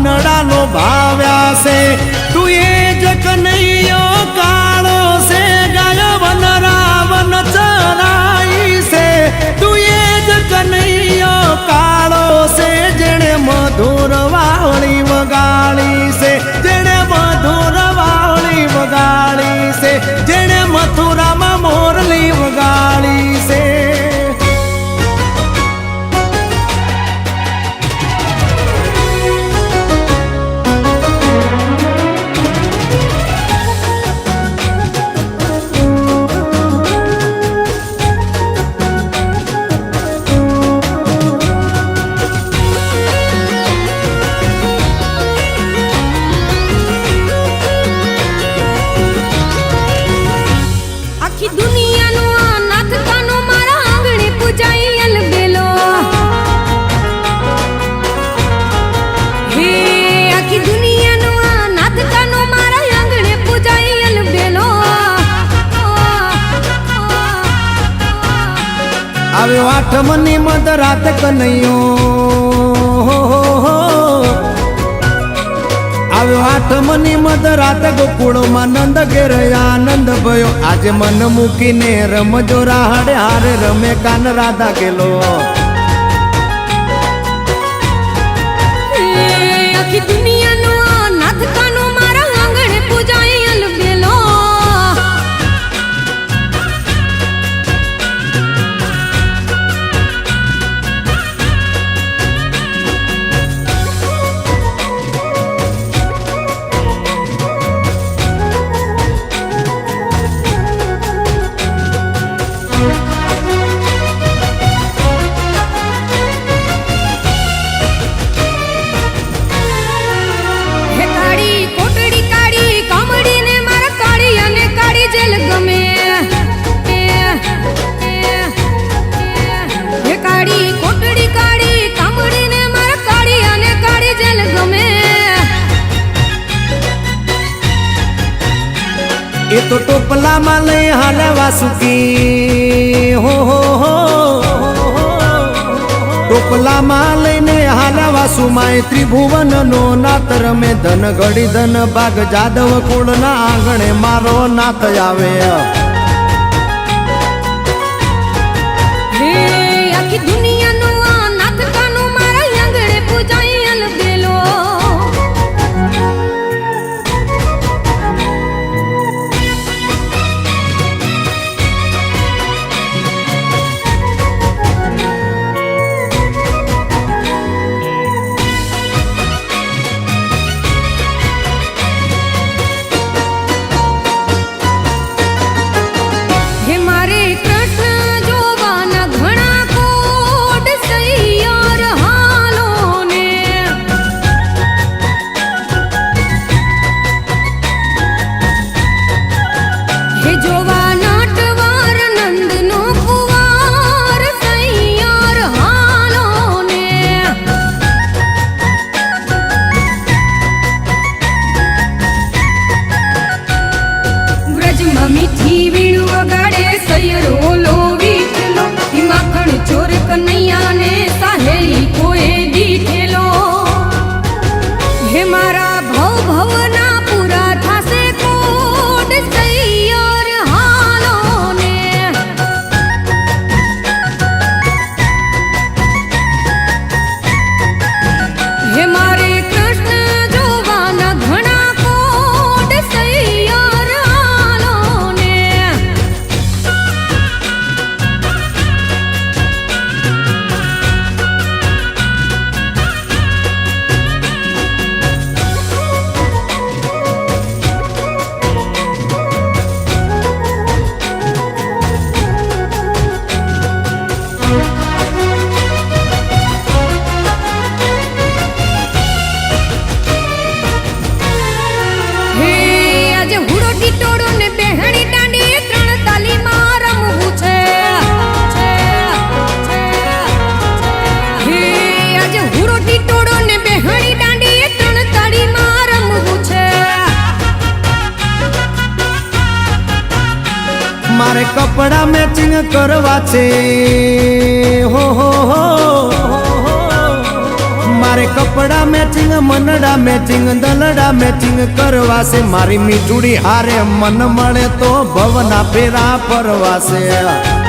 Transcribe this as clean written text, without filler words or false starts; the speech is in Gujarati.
મનડાનો ભાવ્યા છે તું એ જ કનૈયો કાળો છે ગાય વન રાવન ચરાઈ છે તું એ જ કનૈયો કાળો છે જેણે મધુર વાવળી વગાડી છે જેણે મધુર વાવળી વગાડી છે જેણે મથુરામાં મોરલી વગાડી છે આવ્યો આઠમની મધરાત કનૈયો આવ્યો આઠમની મધરાત ગોકુળમાં નંદ ઘેર આનંદ ભયો આજે મન મૂકીને રમજો રાહડે હારે રમે કાન રાધા ગેલો આખી દુનિયાનો નાથ કાનો મારા આંગણે પૂજાય અલબેલો એ તો ટોપલામાં લઈ હાલે વાસુકી હો ટોપલામાં લઈને હાલે વાસુમાં ત્રિભુવન નો નાથ રમે ધન ઘડી ધન ભાગ જાદવ કુળ ના આંગણે મારો નાથ આવે આખી દુનિયાનો નાથ કાનો મારા આંગણે પૂજાય અલબેલો મીઠી વીણુ વગાડે સૈયરો લો વીઠલો માખણ ચોર કનૈયા ને સાહેલી કોએ દીઠેલો હે મારા ભવ ભવના પૂરા થાશે કોડ સૈયર હાલો ને હે મારે કૃષ્ણ જોવાના ઘણા કોડ સૈયર મારે કપડા મેચિંગ કરવા છે હો મારે કપડા મેચિંગ મનડા મેચિંગ દલડા મેચિંગ કરવાશે મારી મીઠુડી હારે મન મળે તો ભવના ફેરા ફરવાશે